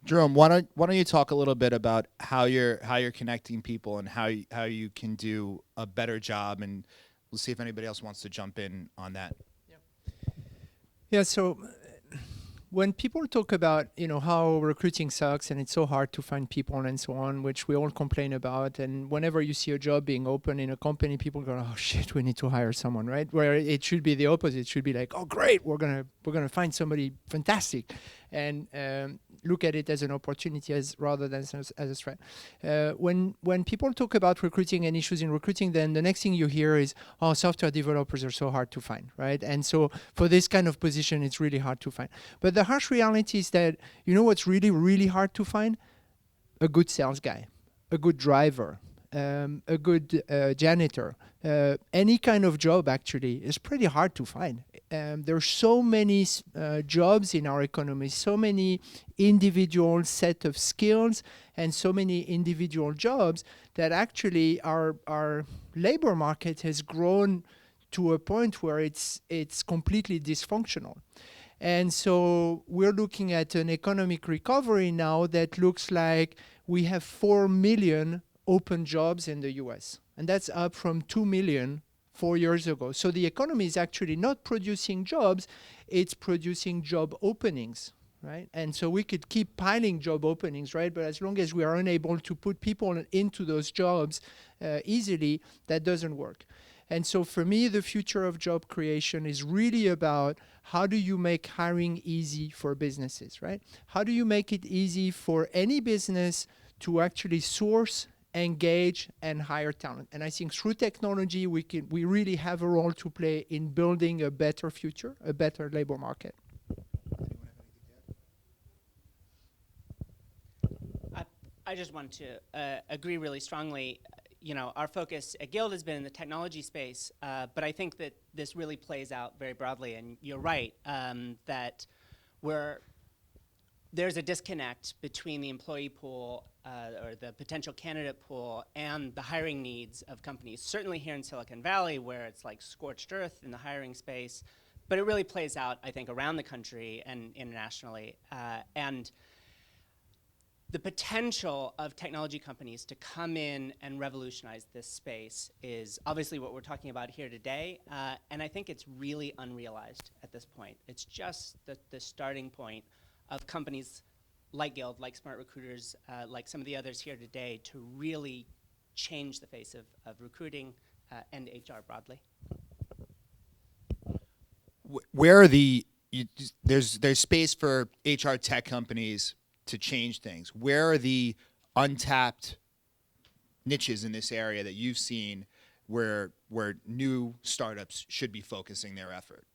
Jerome, why don't you talk a little bit about how you're connecting people and how you can do a better job, and we'll see if anybody else wants to jump in on that. Yeah, so when people talk about, how recruiting sucks and it's so hard to find people and so on, which we all complain about, and whenever you see a job being open in a company, people go, "Oh shit, we need to hire someone," right? Where it should be the opposite. It should be like, "Oh great, we're gonna find somebody fantastic," and look at it as an opportunity rather than as a threat. When people talk about recruiting and issues in recruiting, then the next thing you hear is, "Oh, software developers are so hard to find," right? And so for this kind of position, it's really hard to find. But the harsh reality is that, what's really, really hard to find? A good sales guy, a good driver, a good janitor. Any kind of job actually is pretty hard to find. There are so many jobs in our economy, so many individual set of skills and so many individual jobs that actually our labor market has grown to a point where it's completely dysfunctional. And so we're looking at an economic recovery now that looks like we have 4 million open jobs in the US. And that's up from 2 million 4 years ago. So the economy is actually not producing jobs, it's producing job openings, right? And so we could keep piling job openings, right? But as long as we are unable to put people into those jobs easily, that doesn't work. And so for me, the future of job creation is really about how do you make hiring easy for businesses, right? How do you make it easy for any business to actually source, engage, and hire talent? And I think through technology, we really have a role to play in building a better future, a better labor market. I just want to agree really strongly. Our focus at Guild has been in the technology space, but I think that this really plays out very broadly. And you're right that there's a disconnect between the employee pool or the potential candidate pool and the hiring needs of companies. Certainly here in Silicon Valley, where it's like scorched earth in the hiring space, but it really plays out, I think, around the country and internationally. And the potential of technology companies to come in and revolutionize this space is obviously what we're talking about here today, and I think it's really unrealized at this point. It's just the starting point of companies like Guild, like Smart Recruiters, like some of the others here today, to really change the face of recruiting and HR broadly. Where are there's space for HR tech companies to change things. Where are the untapped niches in this area that you've seen where new startups should be focusing their effort?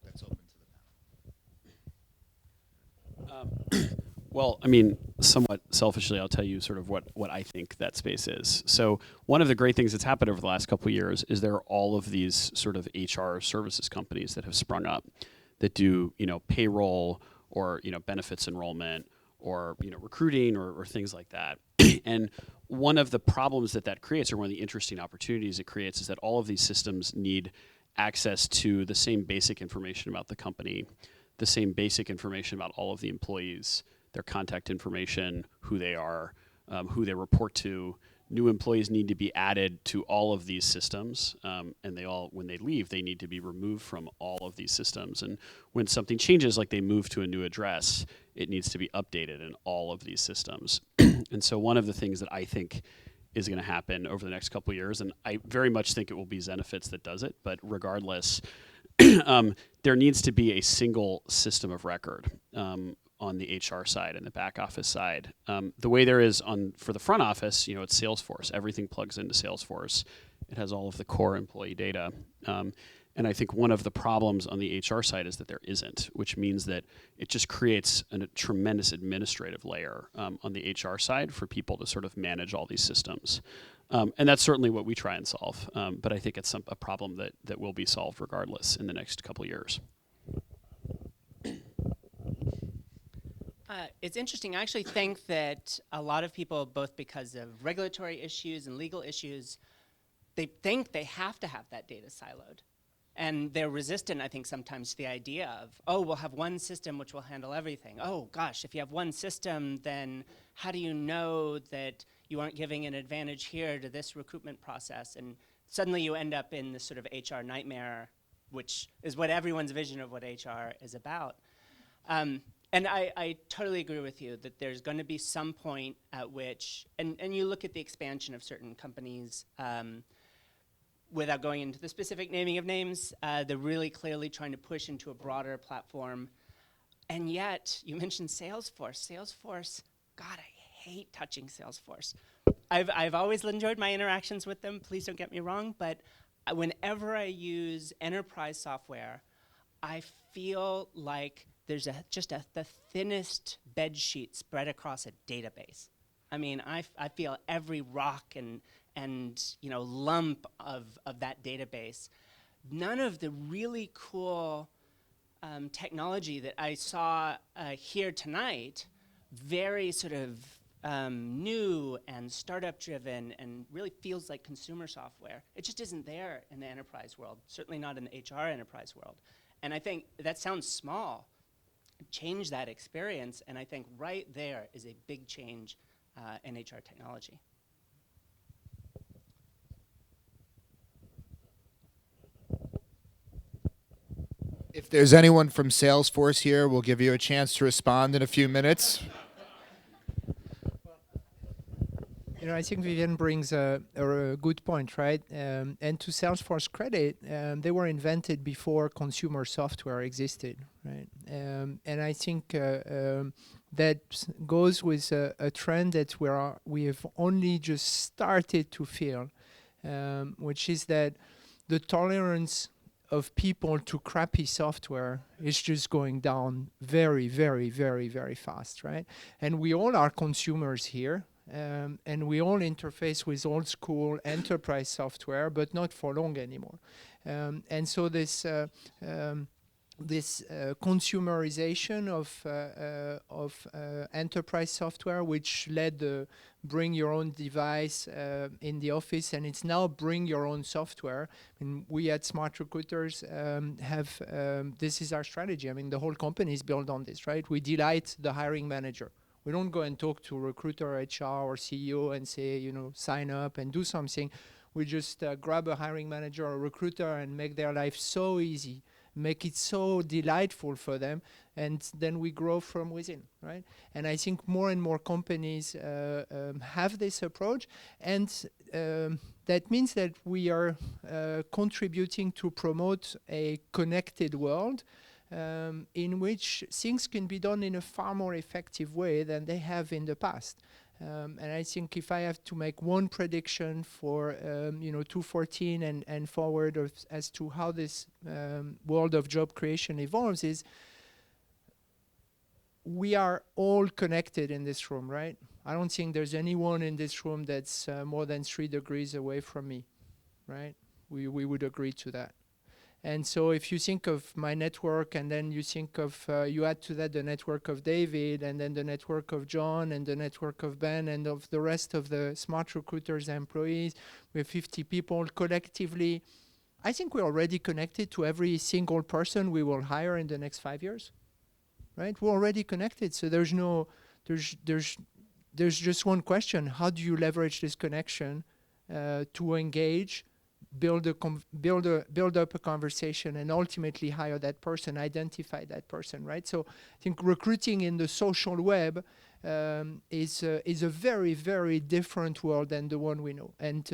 That's open to the panel. Well, I mean, somewhat selfishly, I'll tell you sort of what I think that space is. So one of the great things that's happened over the last couple of years is there are all of these sort of HR services companies that have sprung up that do, payroll or, benefits enrollment or, recruiting or things like that. And one of the problems that creates, or one of the interesting opportunities it creates, is that all of these systems need access to the same basic information about the company, the same basic information about all of the employees, their contact information, who they are, who they report to. New employees need to be added to all of these systems, and when they leave, they need to be removed from all of these systems. And when something changes, like they move to a new address, it needs to be updated in all of these systems. And so one of the things that I think is going to happen over the next couple of years, and I very much think it will be Zenefits that does it, but regardless, there needs to be a single system of record on the HR side and the back office side. The way there is for the front office, it's Salesforce. Everything plugs into Salesforce. It has all of the core employee data. And I think one of the problems on the HR side is that there isn't, which means that it just creates a tremendous administrative layer on the HR side for people to sort of manage all these systems. And that's certainly what we try and solve. But I think it's a problem that will be solved regardless in the next couple of years. It's interesting. I actually think that a lot of people, both because of regulatory issues and legal issues, they think they have to have that data siloed. And they're resistant, I think, sometimes to the idea of, oh, we'll have one system which will handle everything. Oh, gosh, if you have one system, then how do you know that you aren't giving an advantage here to this recruitment process? And suddenly you end up in this sort of HR nightmare, which is what everyone's vision of what HR is about. And I totally agree with you that there's going to be some point at which, and you look at the expansion of certain companies, without going into the specific naming of names, they're really clearly trying to push into a broader platform. And yet, you mentioned Salesforce. Salesforce, God, I hate touching Salesforce. I've always enjoyed my interactions with them, please don't get me wrong, but whenever I use enterprise software, I feel like there's the thinnest bed sheet spread across a database. I mean, I feel every rock and lump of that database. None of the really cool technology that I saw here tonight, very sort of new and startup driven and really feels like consumer software. It just isn't there in the enterprise world, certainly not in the HR enterprise world. And I think that sounds small. Change that experience, and I think right there is a big change in HR technology. If there's anyone from Salesforce here, we'll give you a chance to respond in a few minutes. I think Vivian brings a good point, right? And to Salesforce credit, they were invented before consumer software existed, right? And I think that goes with a trend that we have only just started to feel, which is that the tolerance of people to crappy software is just going down very, very, very, very fast, right? And we all are consumers here. And we all interface with old school enterprise software, but not for long anymore. And so this consumerization of enterprise software, which led the bring your own device in the office, and it's now bring your own software. And we at Smart Recruiters have this is our strategy. I mean, the whole company is built on this, right? We delight the hiring manager. We don't go and talk to recruiter, HR, or CEO and say, sign up and do something. We just grab a hiring manager or recruiter and make their life so easy, make it so delightful for them, and then we grow from within, right? And I think more and more companies have this approach, and that means that we are contributing to promote a connected world in which things can be done in a far more effective way than they have in the past. And I think if I have to make one prediction for 2014 and forward as to how this world of job creation evolves is we are all connected in this room, right? I don't think there's anyone in this room that's more than 3 degrees away from me, right? We would agree to that. And so if you think of my network and then you think of, you add to that the network of David and then the network of John and the network of Ben and of the rest of the Smart Recruiters employees, we have 50 people collectively. I think we're already connected to every single person we will hire in the next 5 years, right? We're already connected. So there's just one question. How do you leverage this connection to engage, build up a conversation, and ultimately hire that person, identify that person, right? So I think recruiting in the social web is a very, very different world than the one we know. And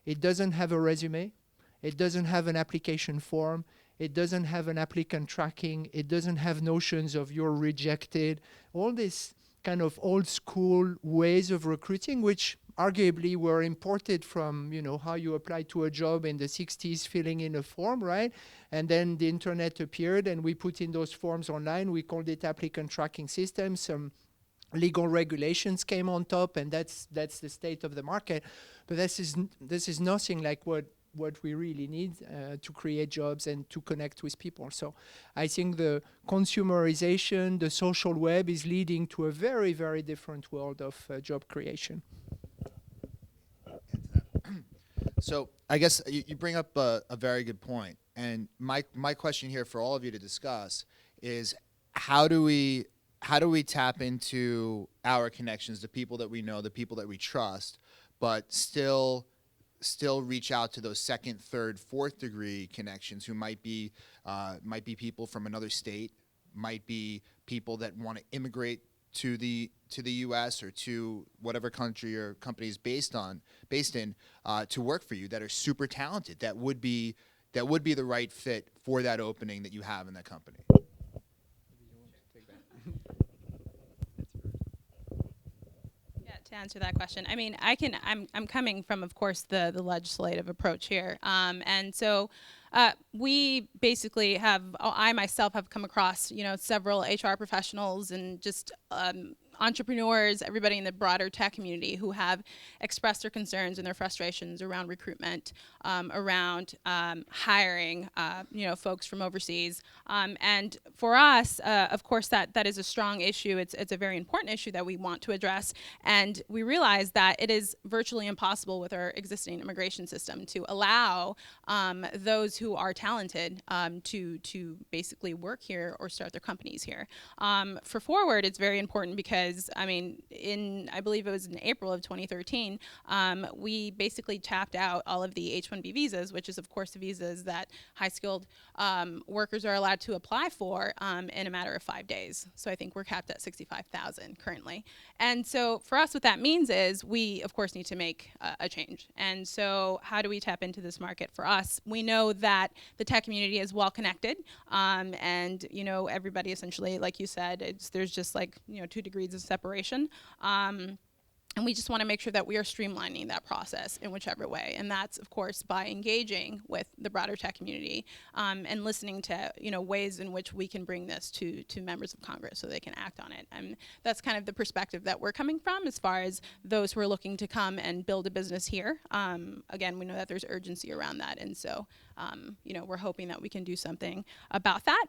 it doesn't have a resume. It doesn't have an application form. It doesn't have an applicant tracking. It doesn't have notions of you're rejected. All this kind of old school ways of recruiting, which arguably were imported from, how you apply to a job in the 60s, filling in a form, right? And then the internet appeared and we put in those forms online. We called it applicant tracking system. Some legal regulations came on top, and that's the state of the market. But this is nothing like what we really need to create jobs and to connect with people. So I think the consumerization, the social web is leading to a very, very different world of job creation. So I guess you bring up a very good point. And my question here for all of you to discuss is how do we tap into our connections, the people that we know, the people that we trust, but still reach out to those second, third, fourth degree connections who might be people from another state, might be people that want to immigrate to the U.S. or to whatever country or company is based in to work for you, that are super talented, that would be the right fit for that opening that you have in that company. Yeah, to answer that question, I mean, I'm coming from, of course, the legislative approach here, and so we basically I myself have come across, several HR professionals and just entrepreneurs, everybody in the broader tech community who have expressed their concerns and their frustrations around recruitment, around hiring, folks from overseas. And for us, of course, that is a strong issue. It's a very important issue that we want to address. And we realize that it is virtually impossible with our existing immigration system to allow those who are talented to basically work here or start their companies here. For Forward, it's very important because, I mean, I believe it was in April of 2013, we basically tapped out all of the H-1B visas, which is, of course, the visas that high-skilled workers are allowed to apply for in a matter of 5 days. So I think we're capped at 65,000 currently. And so for us, what that means is we, of course, need to make a change. And so how do we tap into this market? For us, we know that the tech community is well connected, and everybody essentially, like you said, there's just like 2 degrees of separation. And we just want to make sure that we are streamlining that process in whichever way. And that's, of course, by engaging with the broader tech community and listening to, ways in which we can bring this to members of Congress so they can act on it. And that's kind of the perspective that we're coming from as far as those who are looking to come and build a business here. Again, we know that there's urgency around that. And so, we're hoping that we can do something about that.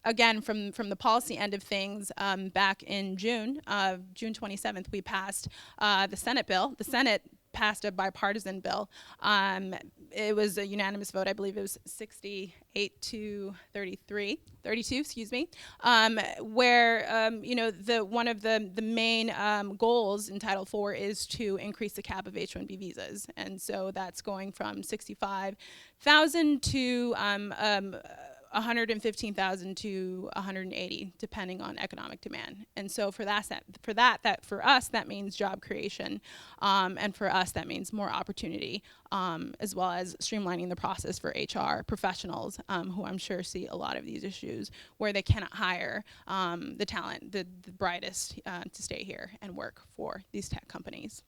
Again, from the policy end of things, back in June 27th, we passed the Senate bill. The Senate passed a bipartisan bill. It was a unanimous vote. I believe it was 68 to 32, excuse me, where, one of the main goals in Title IV is to increase the cap of H-1B visas. And so that's going from 65,000 to 115,000 to 180, depending on economic demand. And so for us, that means job creation, and for us, that means more opportunity, as well as streamlining the process for HR professionals, who I'm sure see a lot of these issues where they cannot hire the talent, the brightest, to stay here and work for these tech companies.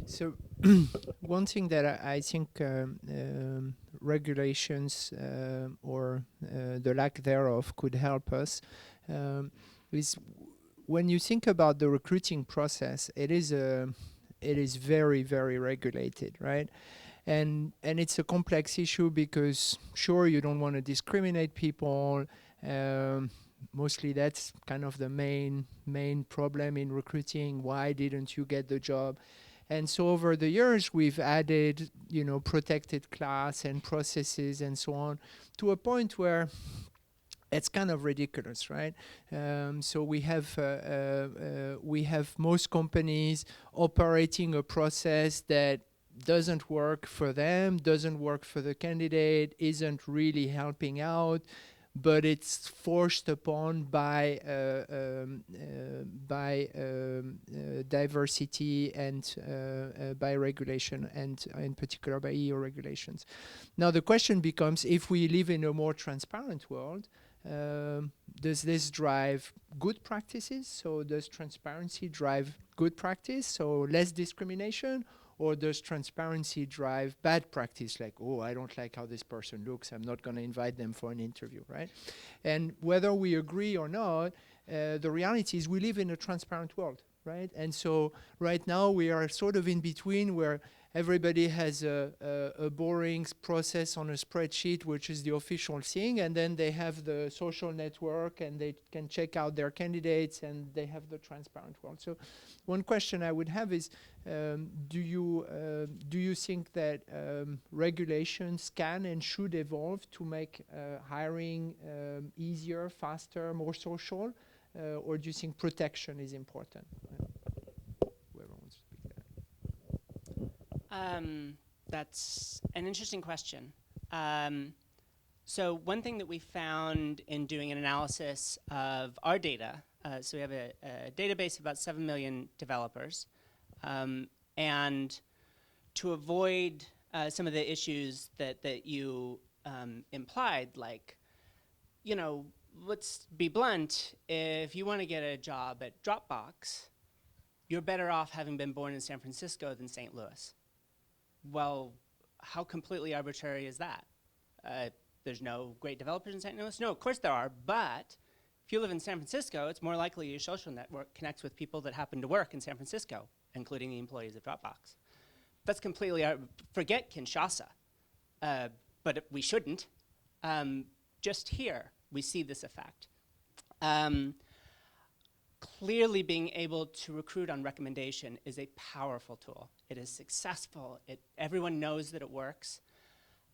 So one thing that I think regulations or the lack thereof could help us is when you think about the recruiting process, it is very, very regulated, right? And it's a complex issue because sure, you don't want to discriminate people. Mostly that's kind of the main problem in recruiting. Why didn't you get the job? And so over the years, we've added, protected class and processes and so on to a point where it's kind of ridiculous, right? So we have most companies operating a process that doesn't work for them, doesn't work for the candidate, isn't really helping out, but it's forced upon by diversity and by regulation, and in particular by EU regulations. Now the question becomes, if we live in a more transparent world, does this drive good practices? So does transparency drive good practice, so less discrimination? Or does transparency drive bad practice, like, oh, I don't like how this person looks, I'm not going to invite them for an interview, right? And whether we agree or not, the reality is we live in a transparent world, right? And so right now we are sort of in between where everybody has a boring process on a spreadsheet, which is the official thing, and then they have the social network, and they can check out their candidates, and they have the transparent world. So one question I would have is, do you think that regulations can and should evolve to make hiring easier, faster, more social, or do you think protection is important? Whoever wants to speak that. That's an interesting question. So one thing that we found in doing an analysis of our data, so we have a database of about 7 million developers, and to avoid some of the issues that you implied, like, you know, let's be blunt, if you want to get a job at Dropbox, you're better off having been born in San Francisco than St. Louis. Well, how completely arbitrary is that? There's no great developers in St. Louis? No, of course there are, but if you live in San Francisco, it's more likely your social network connects with people that happen to work in San Francisco, including the employees of Dropbox. That's completely, forget Kinshasa, but we shouldn't. Just here, we see this effect. Clearly being able to recruit on recommendation is a powerful tool. It is successful. Everyone knows that it works.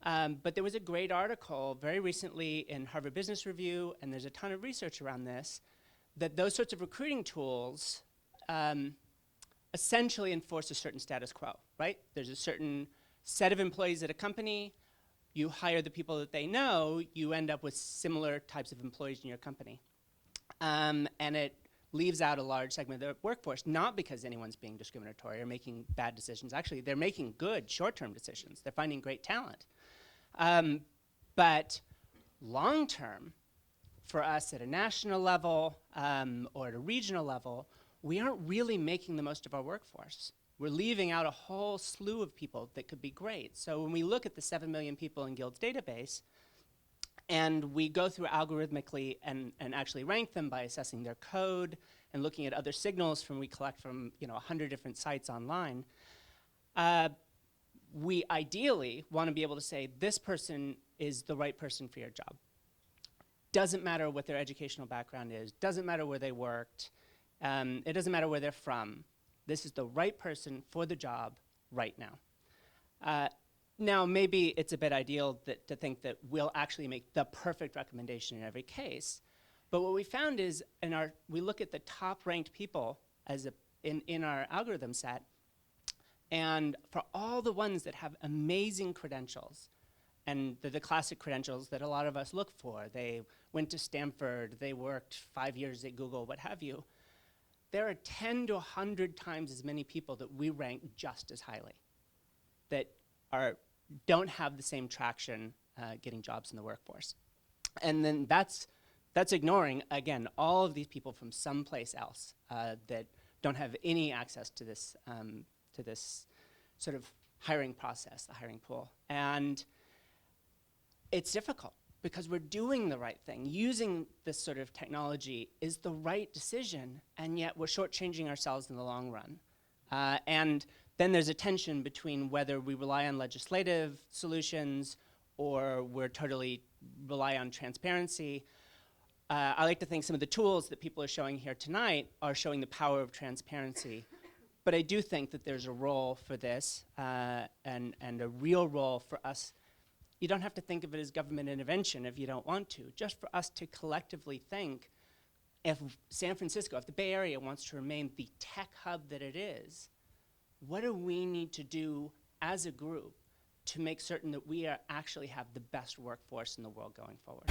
But there was a great article very recently in Harvard Business Review, and there's a ton of research around this, that those sorts of recruiting tools essentially enforce a certain status quo, right? There's a certain set of employees at a company. You hire the people that they know, you end up with similar types of employees in your company. And it leaves out a large segment of the workforce, not because anyone's being discriminatory or making bad decisions. Actually, they're making good short-term decisions. They're finding great talent. But long-term, for us at a national level or at a regional level, we aren't really making the most of our workforce. We're leaving out a whole slew of people that could be great. So when we look at the 7 million people in Guild's database, and we go through algorithmically and actually rank them by assessing their code and looking at other signals we collect from 100 different sites online, we ideally want to be able to say this person is the right person for your job. Doesn't matter what their educational background is, doesn't matter where they worked, it doesn't matter where they're from. This is the right person for the job right now. Now, maybe it's a bit ideal to think that we'll actually make the perfect recommendation in every case. But what we found is we look at the top-ranked people in our algorithm set, and for all the ones that have amazing credentials, and the classic credentials that a lot of us look for, they went to Stanford, they worked 5 years at Google, what have you, there are 10 to 100 times as many people that we rank just as highly that don't have the same traction getting jobs in the workforce. And then that's ignoring, again, all of these people from someplace else that don't have any access to this sort of hiring process, the hiring pool. And it's difficult because we're doing the right thing. Using this sort of technology is the right decision, and yet we're shortchanging ourselves in the long run. And then there's a tension between whether we rely on legislative solutions or we're totally rely on transparency. I like to think some of the tools that people are showing here tonight are showing the power of transparency. But I do think that there's a role for this and a real role for us. You don't have to think of it as government intervention if you don't want to. Just for us to collectively think, if San Francisco, if the Bay Area wants to remain the tech hub that it is, what do we need to do as a group to make certain that we actually have the best workforce in the world going forward?